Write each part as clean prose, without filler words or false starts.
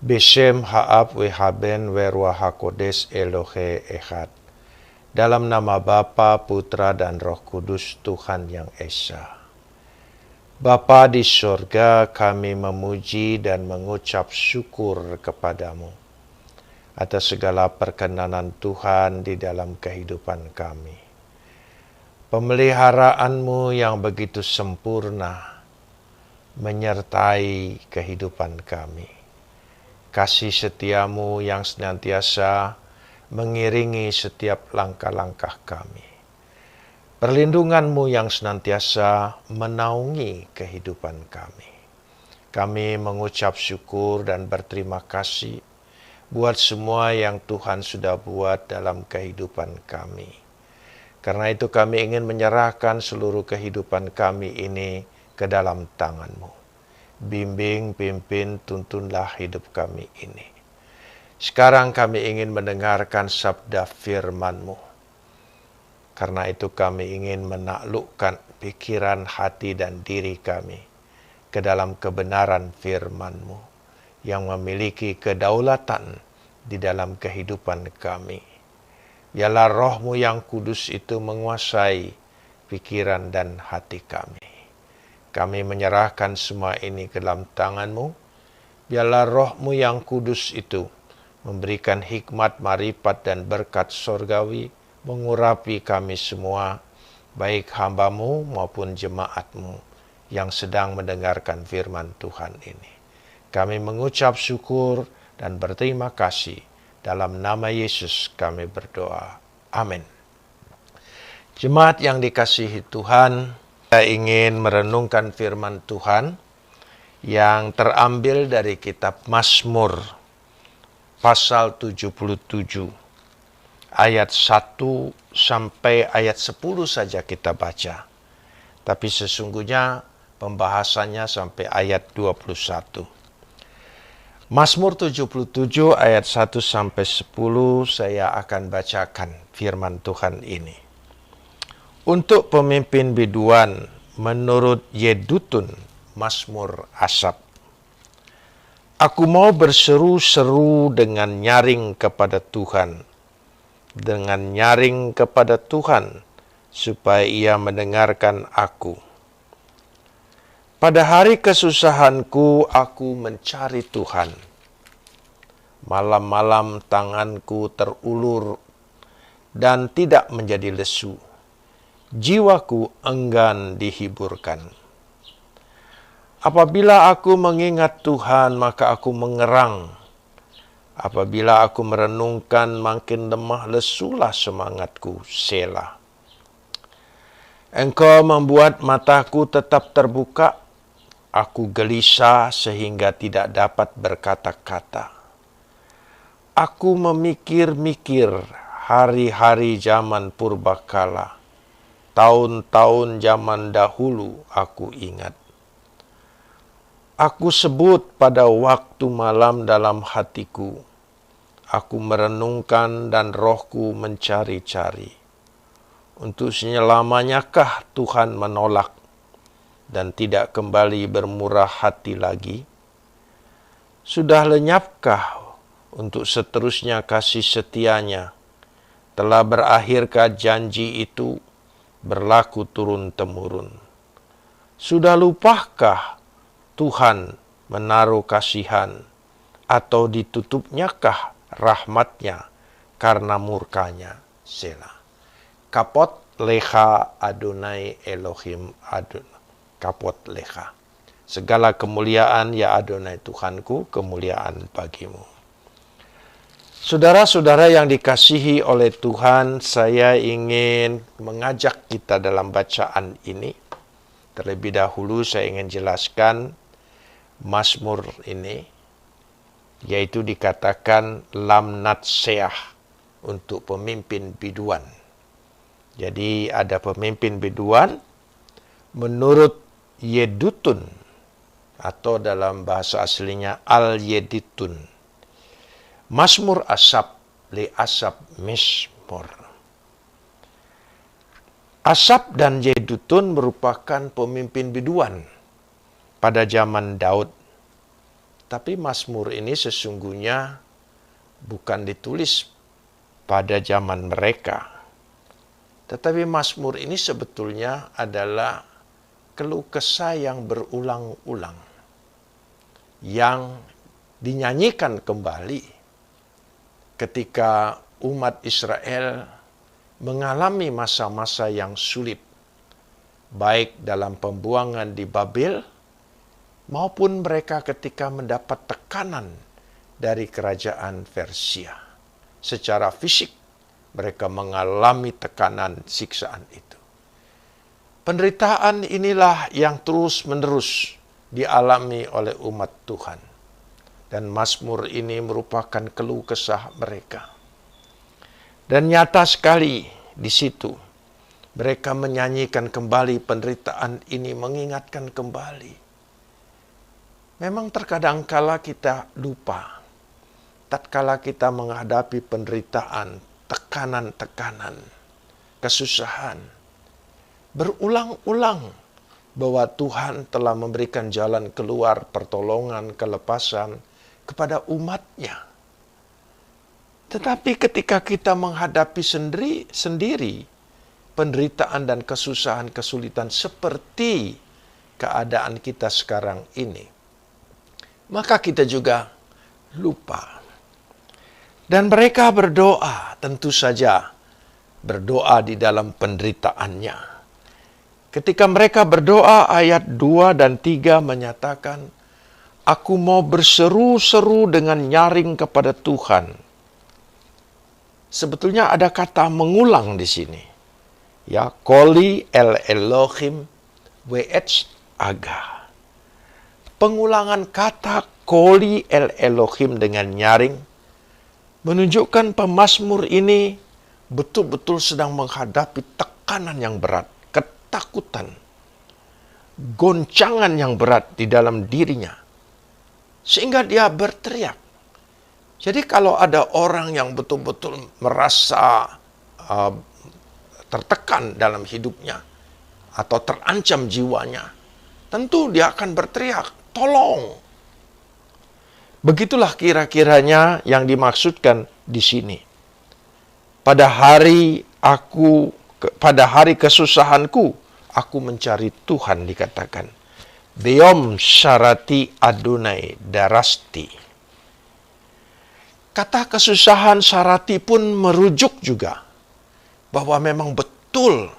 Beshem ha'ab wehaben weruah hakodes Elohe Echad. Dalam nama Bapa, Putra, dan Roh Kudus, Tuhan yang Esa. Bapa di sorga, kami memuji dan mengucap syukur kepadamu atas segala perkenanan Tuhan di dalam kehidupan kami. Pemeliharaanmu yang begitu sempurna menyertai kehidupan kami. Kasih setiamu yang senantiasa mengiringi setiap langkah-langkah kami. Perlindunganmu yang senantiasa menaungi kehidupan kami. Kami mengucap syukur dan berterima kasih buat semua yang Tuhan sudah buat dalam kehidupan kami. Karena itu kami ingin menyerahkan seluruh kehidupan kami ini ke dalam tangan-Mu. Bimbing, pimpin, tuntunlah hidup kami ini. Sekarang kami ingin mendengarkan sabda firman-Mu. Karena itu kami ingin menaklukkan pikiran, hati, dan diri kami ke dalam kebenaran firman-Mu yang memiliki kedaulatan di dalam kehidupan kami. Biarlah Roh-Mu yang kudus itu menguasai pikiran dan hati kami. Kami menyerahkan semua ini ke dalam tangan-Mu. Biarlah Roh-Mu yang kudus itu memberikan hikmat, marifat, dan berkat sorgawi, mengurapi kami semua, baik hamba-Mu maupun jemaat-Mu yang sedang mendengarkan firman Tuhan ini. Kami mengucap syukur dan berterima kasih. Dalam nama Yesus kami berdoa. Amin. Jemaat yang dikasihi Tuhan, saya ingin merenungkan firman Tuhan yang terambil dari kitab Mazmur pasal 77 ayat 1 sampai ayat 10 saja kita baca. Tapi sesungguhnya pembahasannya sampai ayat 21. Mazmur 77 ayat 1 sampai 10 saya akan bacakan firman Tuhan ini. Untuk pemimpin biduan menurut Yedutun Mazmur Asaf. Aku mau berseru-seru dengan nyaring kepada Tuhan. Dengan nyaring kepada Tuhan supaya Ia mendengarkan aku. Pada hari kesusahanku aku mencari Tuhan. Malam-malam tanganku terulur dan tidak menjadi lesu. Jiwaku enggan dihiburkan. Apabila aku mengingat Tuhan, maka aku mengerang. Apabila aku merenungkan, makin lemah lesulah semangatku. Selah. Engkau membuat mataku tetap terbuka. Aku gelisah sehingga tidak dapat berkata-kata. Aku memikir-mikir hari-hari zaman purbakala. Tahun-tahun zaman dahulu aku ingat. Aku sebut pada waktu malam dalam hatiku. Aku merenungkan dan rohku mencari-cari. Untuk selamanyakah Tuhan menolak dan tidak kembali bermurah hati lagi? Sudah lenyapkah untuk seterusnya kasih setianya? Telah berakhirkah janji itu berlaku turun-temurun? Sudah lupakah Tuhan menaruh kasihan, atau ditutupnyakah rahmatnya karena murkanya? Selah. Kapot lecha Adonai Elohim Adonai. Kapot lecha. Segala kemuliaan ya Adonai Tuhanku, kemuliaan bagimu. Saudara-saudara yang dikasihi oleh Tuhan, saya ingin mengajak kita dalam bacaan ini. Terlebih dahulu saya ingin jelaskan Mazmur ini, yaitu dikatakan lamnat seah untuk pemimpin biduan. Jadi ada pemimpin biduan menurut Yedutun, atau dalam bahasa aslinya Al-Yeditun. Mazmur Asaf li Asaf Mizmor. Asaf dan Yedutun merupakan pemimpin biduan pada zaman Daud. Tapi Mazmur ini sesungguhnya bukan ditulis pada zaman mereka. Tetapi Mazmur ini sebetulnya adalah keluh kesah yang berulang-ulang, yang dinyanyikan kembali ketika umat Israel mengalami masa-masa yang sulit, baik dalam pembuangan di Babel, maupun mereka ketika mendapat tekanan dari kerajaan Persia. Secara fisik, mereka mengalami tekanan siksaan itu. Penderitaan inilah yang terus-menerus dialami oleh umat Tuhan. Dan Mazmur ini merupakan keluh kesah mereka. Dan nyata sekali di situ, mereka menyanyikan kembali penderitaan ini, mengingatkan kembali. Memang terkadang kala kita lupa, tatkala kita menghadapi penderitaan, tekanan-tekanan, kesusahan, berulang-ulang bahwa Tuhan telah memberikan jalan keluar, pertolongan, kelepasan kepada umatnya. Tetapi ketika kita menghadapi sendiri penderitaan dan kesusahan, kesulitan seperti keadaan kita sekarang ini, maka kita juga lupa. Dan mereka berdoa, tentu saja berdoa di dalam penderitaannya. Ketika mereka berdoa, ayat 2 dan 3 menyatakan, aku mau berseru-seru dengan nyaring kepada Tuhan. Sebetulnya ada kata mengulang di sini. Ya, Koli el Elohim we'etz aga. Pengulangan kata Koli el Elohim dengan nyaring menunjukkan pemazmur ini betul-betul sedang menghadapi tekanan yang berat, ketakutan, goncangan yang berat di dalam dirinya. Sehingga dia berteriak. Jadi kalau ada orang yang betul-betul merasa tertekan dalam hidupnya atau terancam jiwanya, tentu dia akan berteriak, tolong. Begitulah kira-kiranya yang dimaksudkan di sini. Pada hari kesusahanku, aku mencari Tuhan, dikatakan. Beom syarati Adonai darasti. Kata kesusahan syarati pun merujuk juga bahwa memang betul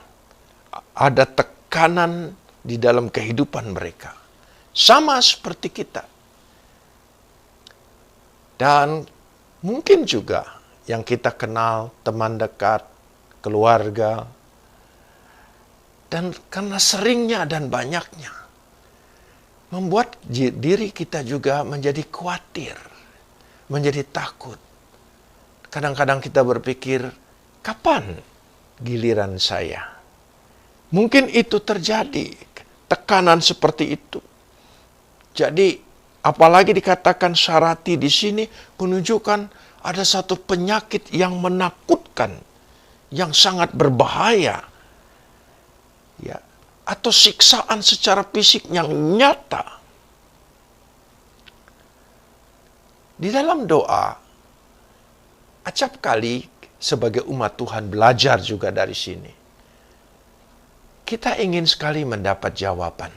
ada tekanan di dalam kehidupan mereka. Sama seperti kita. Dan mungkin juga yang kita kenal, teman dekat, keluarga, dan karena seringnya dan banyaknya, membuat diri kita juga menjadi khawatir, menjadi takut. Kadang-kadang kita berpikir, kapan giliran saya? Mungkin itu terjadi, tekanan seperti itu. Jadi, apalagi dikatakan syarati di sini menunjukkan ada satu penyakit yang menakutkan, yang sangat berbahaya, ya, atau siksaan secara fisik yang nyata. Di dalam doa, acap kali sebagai umat Tuhan belajar juga dari sini. Kita ingin sekali mendapat jawaban.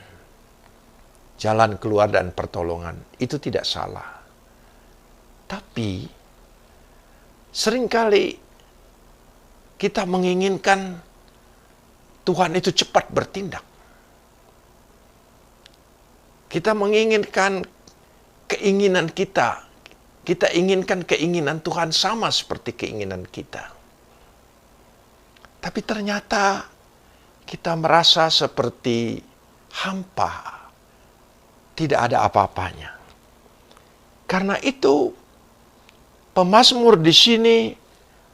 Jalan keluar dan pertolongan, itu tidak salah. Tapi, seringkali kita menginginkan Tuhan itu cepat bertindak. Kita menginginkan keinginan kita. Kita inginkan keinginan Tuhan sama seperti keinginan kita. Tapi ternyata kita merasa seperti hampa. Tidak ada apa-apanya. Karena itu, pemazmur di sini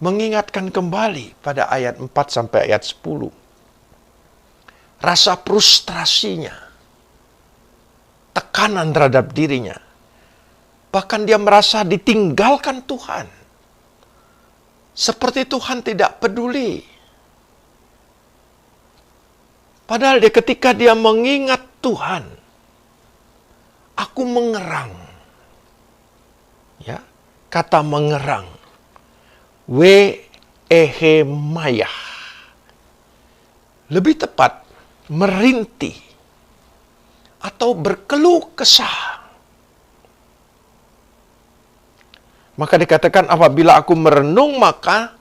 mengingatkan kembali pada ayat 4 sampai ayat 10. Rasa frustrasinya, tekanan terhadap dirinya. Bahkan dia merasa ditinggalkan Tuhan. Seperti Tuhan tidak peduli. Padahal ketika dia mengingat Tuhan, aku mengerang. Ya, kata mengerang. Wehemayah. Lebih tepat, merintih atau berkeluh kesah. Maka dikatakan apabila aku merenung maka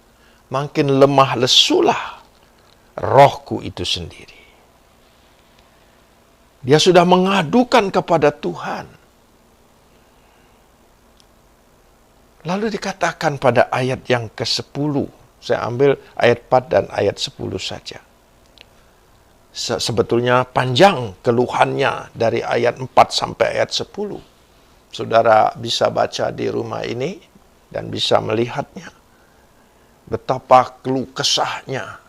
makin lemah lesulah rohku itu sendiri. Dia sudah mengadukan kepada Tuhan. Lalu dikatakan pada ayat yang ke-10. Saya ambil ayat 4 dan ayat 10 saja. Sebetulnya panjang keluhannya dari ayat 4 sampai ayat 10. Saudara bisa baca di rumah ini dan bisa melihatnya. Betapa keluh kesahnya.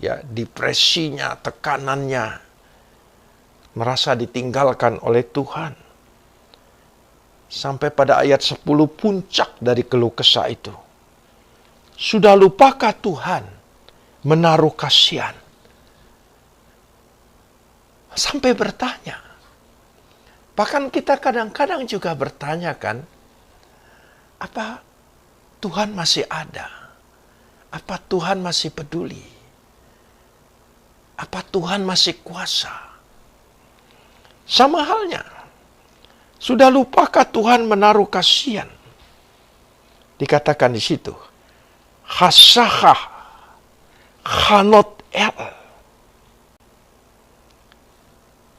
Ya, depresinya, tekanannya. Merasa ditinggalkan oleh Tuhan. Sampai pada ayat 10 puncak dari keluh kesah itu. Sudah lupakah Tuhan menaruh kasihan? Sampai bertanya. Bahkan kita kadang-kadang juga bertanya kan, apa Tuhan masih ada? Apa Tuhan masih peduli? Apa Tuhan masih kuasa? Sama halnya. Sudah lupakah Tuhan menaruh kasihan? Dikatakan di situ. Hasahah Hanot el.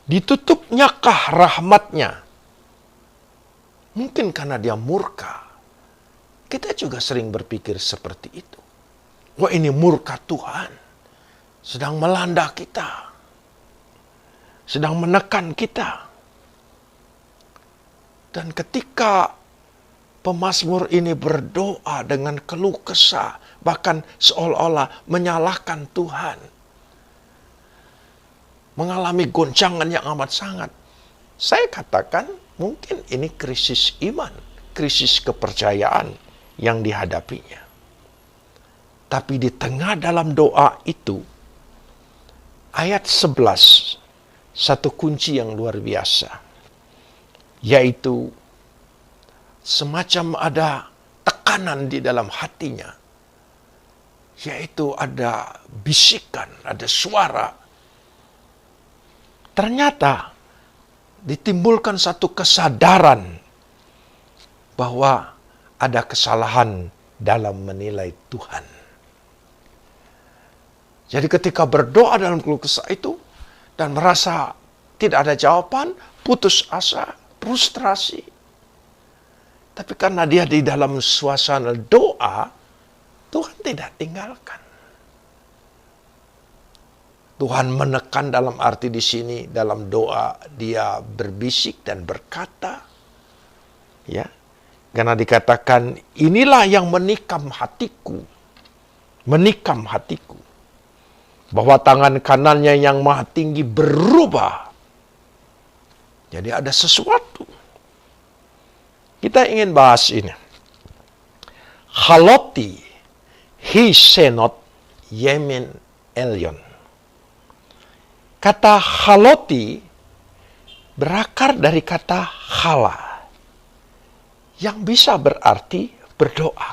Ditutupnyakah rahmatnya? Mungkin karena dia murka. Kita juga sering berpikir seperti itu. Wah, ini murka Tuhan. Sedang melanda kita. Sedang menekan kita. Dan ketika pemazmur ini berdoa dengan keluh kesah, bahkan seolah-olah menyalahkan Tuhan, mengalami goncangan yang amat sangat, saya katakan mungkin ini krisis iman, krisis kepercayaan yang dihadapinya. Tapi di tengah dalam doa itu, ayat 11, satu kunci yang luar biasa. Yaitu semacam ada tekanan di dalam hatinya. Yaitu ada bisikan, ada suara. Ternyata ditimbulkan satu kesadaran bahwa ada kesalahan dalam menilai Tuhan. Jadi ketika berdoa dalam keluh kesah itu dan merasa tidak ada jawaban, putus asa, frustrasi. Tapi karena dia di dalam suasana doa, Tuhan tidak tinggalkan. Tuhan menekan dalam arti di sini, dalam doa dia berbisik dan berkata, ya, karena dikatakan inilah yang menikam hatiku, bahwa tangan kanannya yang maha tinggi berubah. Jadi ada sesuatu. Kita ingin bahas ini. Haloti hisenot yemin elyon. Kata haloti berakar dari kata hala, yang bisa berarti berdoa.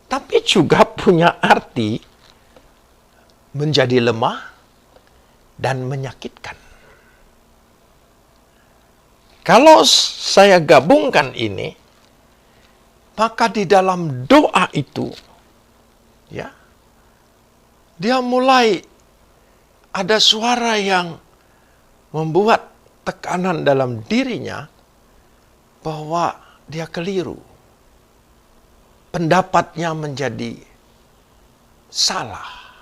Tapi juga punya arti menjadi lemah dan menyakitkan. Kalau saya gabungkan ini, maka di dalam doa itu, ya, dia mulai ada suara yang membuat tekanan dalam dirinya bahwa dia keliru. Pendapatnya menjadi salah,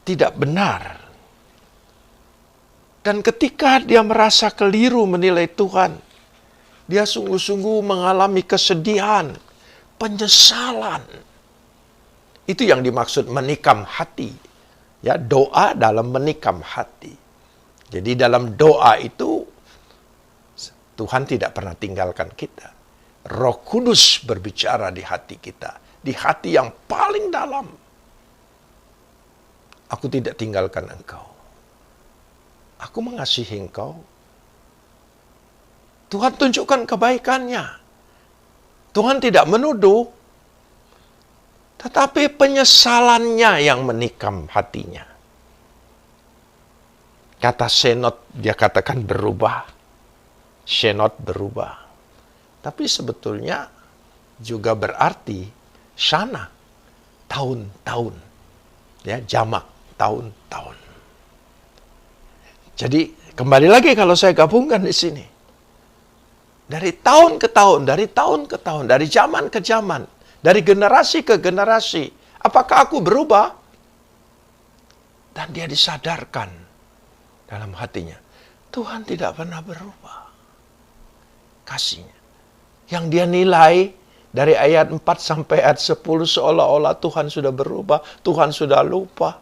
tidak benar. Dan ketika dia merasa keliru menilai Tuhan, dia sungguh-sungguh mengalami kesedihan, penyesalan. Itu yang dimaksud menikam hati. Ya, doa dalam menikam hati. Jadi dalam doa itu, Tuhan tidak pernah tinggalkan kita. Roh Kudus berbicara di hati kita. Di hati yang paling dalam. Aku tidak tinggalkan engkau. Aku mengasihi engkau. Tuhan tunjukkan kebaikannya. Tuhan tidak menuduh, tetapi penyesalannya yang menikam hatinya. Kata senot dia katakan berubah. Senot berubah. Tapi sebetulnya juga berarti sana, tahun-tahun. Ya, jamak, tahun-tahun. Jadi kembali lagi kalau saya gabungkan di sini. Dari tahun ke tahun, dari tahun ke tahun, dari zaman ke zaman, dari generasi ke generasi. Apakah aku berubah? Dan dia disadarkan dalam hatinya. Tuhan tidak pernah berubah. Kasihnya. Yang dia nilai dari ayat 4 sampai ayat 10 seolah-olah Tuhan sudah berubah. Tuhan sudah lupa.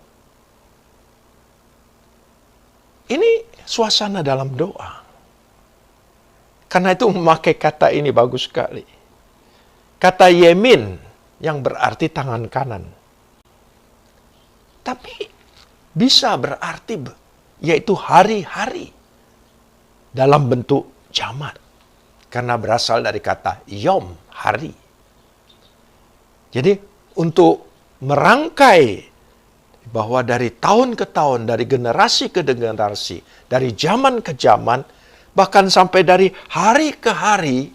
Ini suasana dalam doa. Karena itu memakai kata ini bagus sekali. Kata yemin yang berarti tangan kanan. Tapi bisa berarti yaitu hari-hari dalam bentuk jamak. Karena berasal dari kata yom, hari. Jadi untuk merangkai bahwa dari tahun ke tahun, dari generasi ke generasi, dari zaman ke zaman, bahkan sampai dari hari ke hari,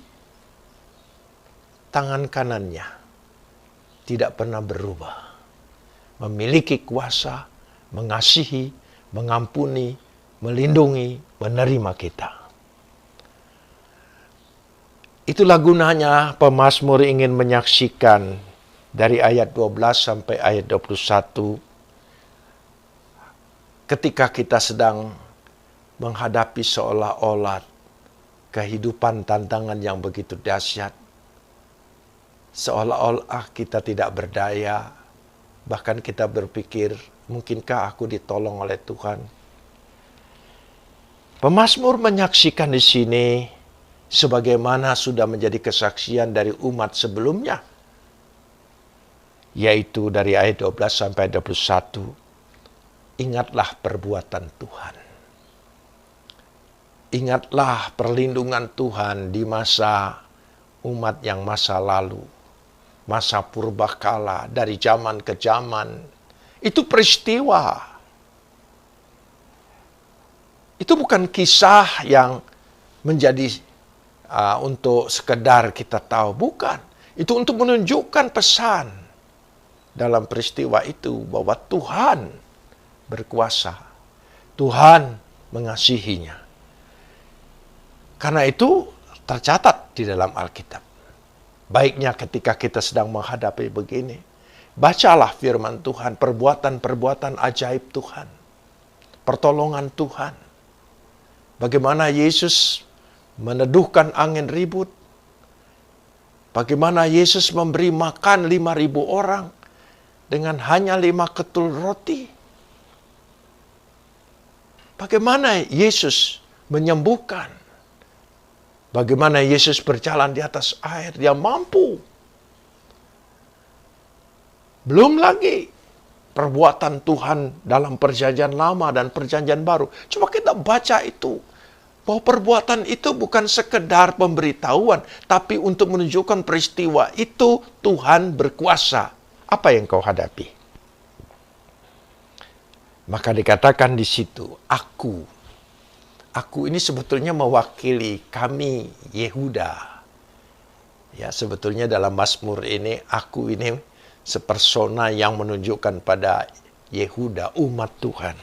tangan kanannya tidak pernah berubah. Memiliki kuasa, mengasihi, mengampuni, melindungi, menerima kita. Itulah gunanya pemazmur ingin menyaksikan dari ayat 12 sampai ayat 21. Ketika kita sedang menghadapi seolah-olah kehidupan tantangan yang begitu dahsyat, seolah-olah kita tidak berdaya, bahkan kita berpikir, mungkinkah aku ditolong oleh Tuhan? Pemazmur menyaksikan di sini sebagaimana sudah menjadi kesaksian dari umat sebelumnya, yaitu dari ayat 12 sampai 21. Ingatlah perbuatan Tuhan. Ingatlah perlindungan Tuhan di masa umat yang masa lalu. Masa purbakala, dari zaman ke zaman. Itu peristiwa. Itu bukan kisah yang menjadi untuk sekedar kita tahu. Bukan. Itu untuk menunjukkan pesan dalam peristiwa itu bahwa Tuhan berkuasa. Tuhan mengasihinya. Karena itu tercatat di dalam Alkitab. Baiknya ketika kita sedang menghadapi begini, bacalah firman Tuhan, perbuatan-perbuatan ajaib Tuhan, pertolongan Tuhan. Bagaimana Yesus meneduhkan angin ribut, bagaimana Yesus memberi makan 5.000 orang dengan hanya 5 ketul roti. Bagaimana Yesus menyembuhkan. Bagaimana Yesus berjalan di atas air, dia mampu. Belum lagi perbuatan Tuhan dalam perjanjian lama dan perjanjian baru. Coba kita baca itu. Bahwa perbuatan itu bukan sekedar pemberitahuan, tapi untuk menunjukkan peristiwa itu Tuhan berkuasa. Apa yang kau hadapi? Maka dikatakan di situ, aku. Aku ini sebetulnya mewakili kami Yehuda. Ya, sebetulnya dalam Mazmur ini, aku ini sepersona yang menunjukkan pada Yehuda, umat Tuhan.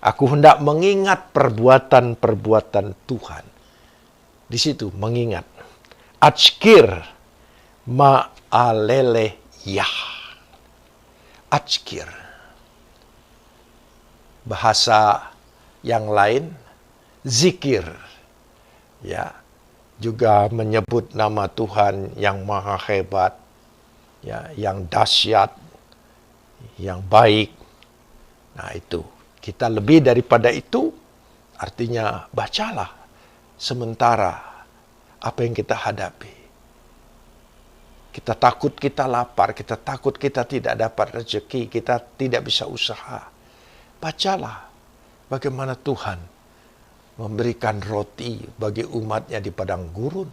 Aku hendak mengingat perbuatan-perbuatan Tuhan. Di situ mengingat. Atskir ma'alele yah. Atskir. Bahasa yang lain, zikir. Ya, juga menyebut nama Tuhan yang maha hebat, ya, yang dahsyat, yang baik. Nah, itu. Kita lebih daripada itu, artinya bacalah sementara apa yang kita hadapi. Kita takut kita lapar, kita takut kita tidak dapat rezeki, kita tidak bisa usaha. Bacalah bagaimana Tuhan memberikan roti bagi umatnya di padang gurun.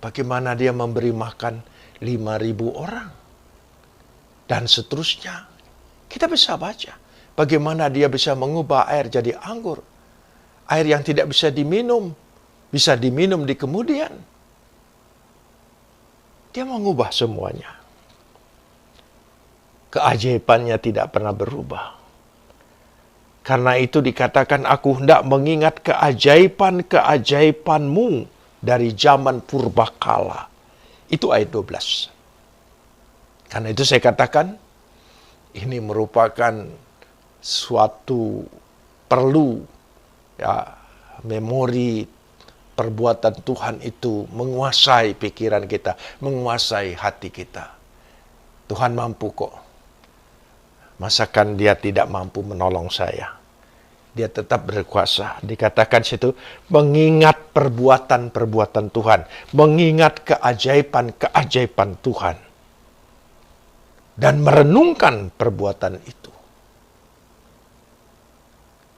Bagaimana dia memberi makan 5.000 orang. Dan seterusnya. Kita bisa baca. Bagaimana dia bisa mengubah air jadi anggur. Air yang tidak bisa diminum. Bisa diminum di kemudian. Dia mengubah semuanya. Keajaibannya tidak pernah berubah. Karena itu dikatakan aku hendak mengingat keajaiban-keajaibanmu dari zaman purbakala. Itu ayat 12. Karena itu saya katakan, ini merupakan suatu perlu ya, memori perbuatan Tuhan itu menguasai pikiran kita, menguasai hati kita. Tuhan mampu kok. Masakan dia tidak mampu menolong saya. Dia tetap berkuasa. Dikatakan situ, mengingat perbuatan-perbuatan Tuhan. Mengingat keajaiban-keajaiban Tuhan. Dan merenungkan perbuatan itu.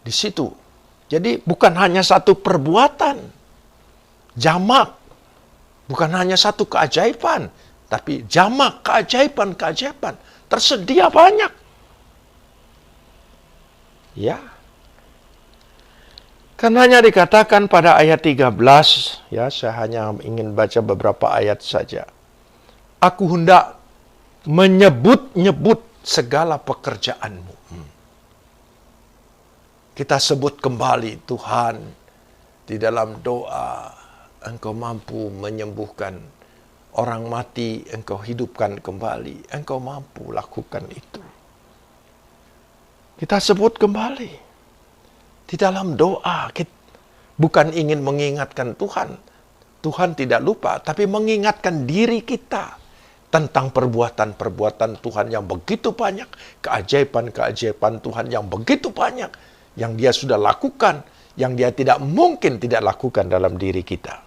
Di situ. Jadi bukan hanya satu perbuatan. Jamak. Bukan hanya satu keajaiban. Tapi jamak keajaiban-keajaiban. Tersedia banyak. Ya. Karenanya dikatakan pada ayat 13, ya saya hanya ingin baca beberapa ayat saja. Aku hendak menyebut-nyebut segala pekerjaanmu. Kita sebut kembali Tuhan di dalam doa. Engkau mampu menyembuhkan orang mati, engkau hidupkan kembali. Engkau mampu lakukan itu. Kita sebut kembali. Di dalam doa, kita bukan ingin mengingatkan Tuhan. Tuhan tidak lupa, tapi mengingatkan diri kita tentang perbuatan-perbuatan Tuhan yang begitu banyak, keajaiban-keajaiban Tuhan yang begitu banyak, yang dia sudah lakukan, yang dia tidak mungkin tidak lakukan dalam diri kita.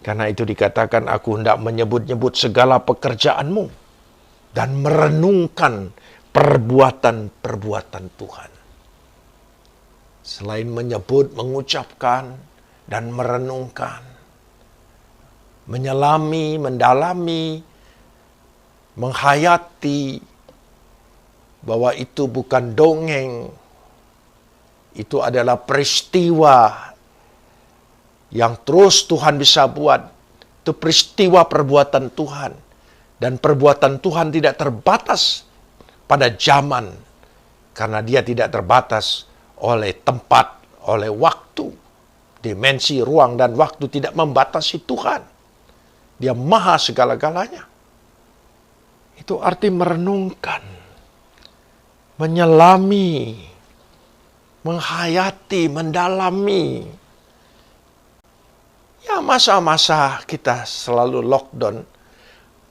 Karena itu dikatakan, aku hendak menyebut-nyebut segala pekerjaanmu dan merenungkan perbuatan-perbuatan Tuhan. Selain menyebut, mengucapkan, dan merenungkan. Menyelami, mendalami, menghayati bahwa itu bukan dongeng. Itu adalah peristiwa yang terus Tuhan bisa buat. Itu peristiwa perbuatan Tuhan. Dan perbuatan Tuhan tidak terbatas pada zaman. Karena dia tidak terbatas oleh tempat, oleh waktu. Dimensi, ruang, dan waktu tidak membatasi Tuhan. Dia maha segala-galanya. Itu arti merenungkan. Menyelami. Menghayati, mendalami. Ya masa-masa kita selalu lockdown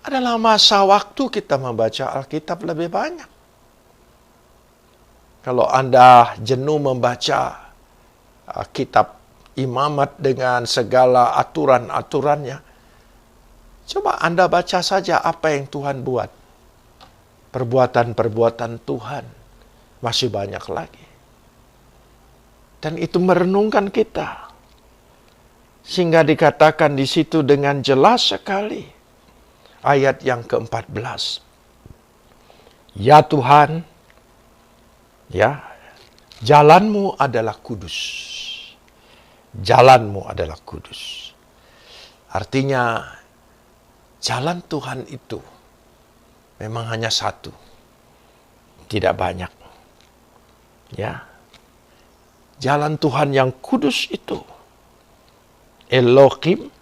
adalah masa waktu kita membaca Alkitab lebih banyak. Kalau Anda jenuh membaca kitab imamat dengan segala aturan-aturannya, coba Anda baca saja apa yang Tuhan buat. Perbuatan-perbuatan Tuhan masih banyak lagi. Dan itu merenungkan kita. Sehingga dikatakan di situ dengan jelas sekali. Ayat yang ke-14. Ya Tuhan, ya, jalanmu adalah kudus. Jalanmu adalah kudus. Artinya, jalan Tuhan itu memang hanya satu. Tidak banyak. Ya. Jalan Tuhan yang kudus itu. Elohim,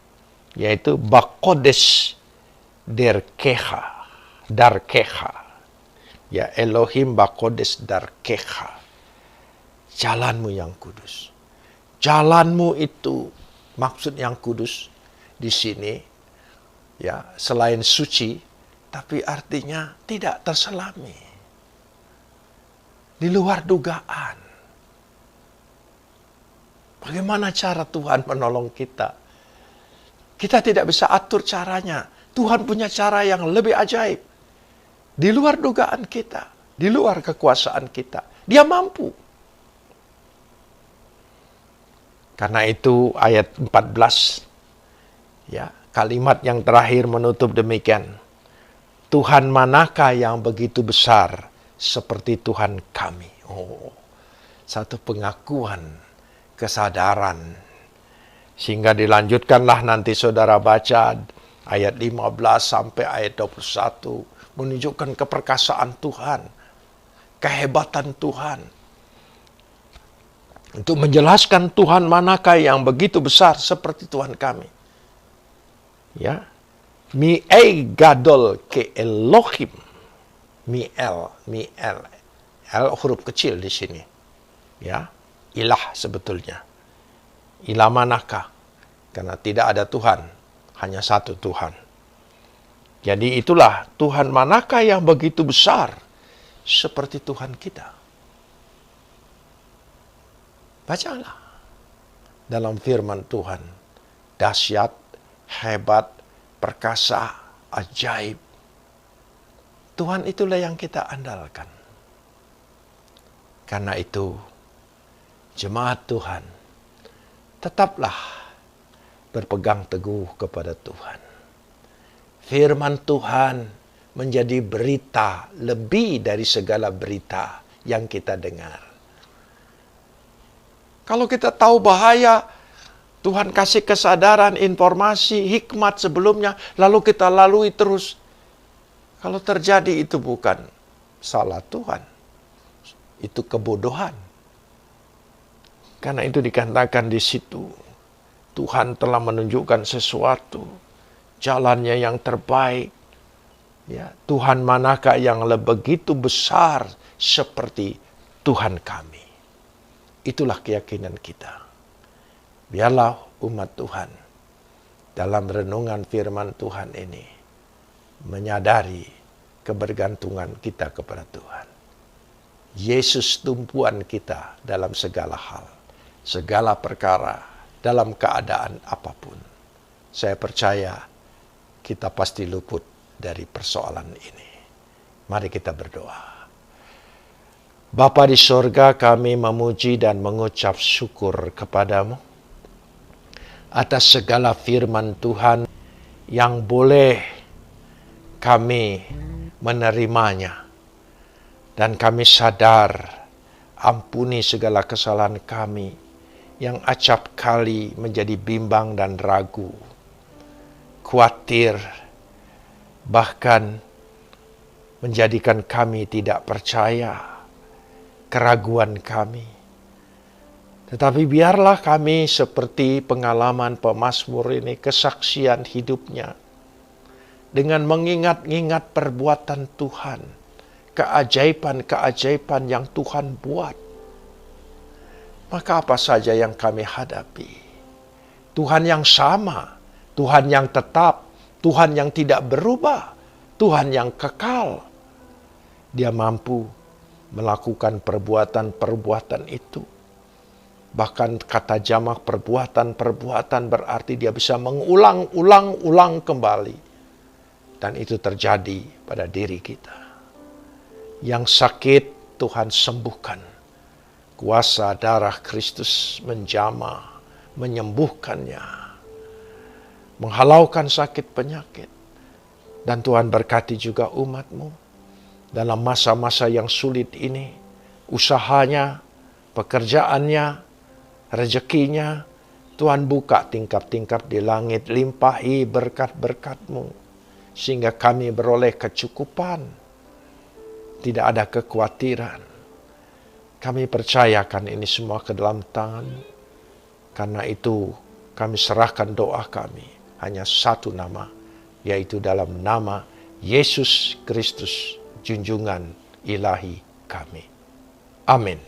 yaitu Bakodes Darkeha. Ya, Elohim Bakodes Darkeha. Jalanmu yang kudus. Jalanmu itu, maksud yang kudus di sini, ya, selain suci, tapi artinya tidak terselami. Di luar dugaan. Bagaimana cara Tuhan menolong kita? Kita tidak bisa atur caranya. Tuhan punya cara yang lebih ajaib. Di luar dugaan kita. Di luar kekuasaan kita. Dia mampu. Karena itu ayat 14, ya, kalimat yang terakhir menutup demikian. Tuhan manakah yang begitu besar seperti Tuhan kami? Oh, satu pengakuan, kesadaran. Sehingga dilanjutkanlah nanti saudara baca ayat 15 sampai ayat 21. Menunjukkan keperkasaan Tuhan, kehebatan Tuhan. Untuk menjelaskan Tuhan manakah yang begitu besar seperti Tuhan kami. Ya. Mi'ei gadol ke Elohim. Mi'el. El huruf kecil di sini. Ya. Ilah sebetulnya. Ilah manakah? Karena tidak ada Tuhan. Hanya satu Tuhan. Jadi itulah Tuhan manakah yang begitu besar seperti Tuhan kita. Bacalah dalam firman Tuhan, dahsyat, hebat, perkasa, ajaib. Tuhan itulah yang kita andalkan. Karena itu, jemaat Tuhan, tetaplah berpegang teguh kepada Tuhan. Firman Tuhan menjadi berita lebih dari segala berita yang kita dengar. Kalau kita tahu bahaya, Tuhan kasih kesadaran, informasi, hikmat sebelumnya, lalu kita lalui terus. Kalau terjadi itu bukan salah Tuhan. Itu kebodohan. Karena itu dikatakan di situ, Tuhan telah menunjukkan sesuatu, jalannya yang terbaik. Ya, Tuhan manakah yang begitu besar seperti Tuhan kami. Itulah keyakinan kita. Biarlah umat Tuhan dalam renungan firman Tuhan ini menyadari kebergantungan kita kepada Tuhan. Yesus tumpuan kita dalam segala hal, segala perkara, dalam keadaan apapun. Saya percaya kita pasti luput dari persoalan ini. Mari kita berdoa. Bapa di sorga, kami memuji dan mengucap syukur kepadamu atas segala firman Tuhan yang boleh kami menerimanya. Dan kami sadar, ampuni segala kesalahan kami yang acap kali menjadi bimbang dan ragu, khawatir, bahkan menjadikan kami tidak percaya, keraguan kami. Tetapi biarlah kami seperti pengalaman pemazmur ini, kesaksian hidupnya, dengan mengingat-ingat perbuatan Tuhan, keajaiban-keajaiban yang Tuhan buat. Maka apa saja yang kami hadapi, Tuhan yang sama, Tuhan yang tetap, Tuhan yang tidak berubah, Tuhan yang kekal, Dia mampu melakukan perbuatan-perbuatan itu. Bahkan kata jamak perbuatan-perbuatan berarti Dia bisa mengulang-ulang kembali. Dan itu terjadi pada diri kita. Yang sakit Tuhan sembuhkan. Kuasa darah Kristus menjamah, menyembuhkannya, menghalaukan sakit penyakit. Dan Tuhan berkati juga umat-Mu. Dalam masa-masa yang sulit ini, usahanya, pekerjaannya, rezekinya, Tuhan buka tingkap-tingkap di langit, limpahi berkat-berkat-Mu, sehingga kami beroleh kecukupan, tidak ada kekhawatiran. Kami percayakan ini semua ke dalam tangan, karena itu kami serahkan doa kami, hanya satu nama, yaitu dalam nama Yesus Kristus, junjungan ilahi kami. Amin.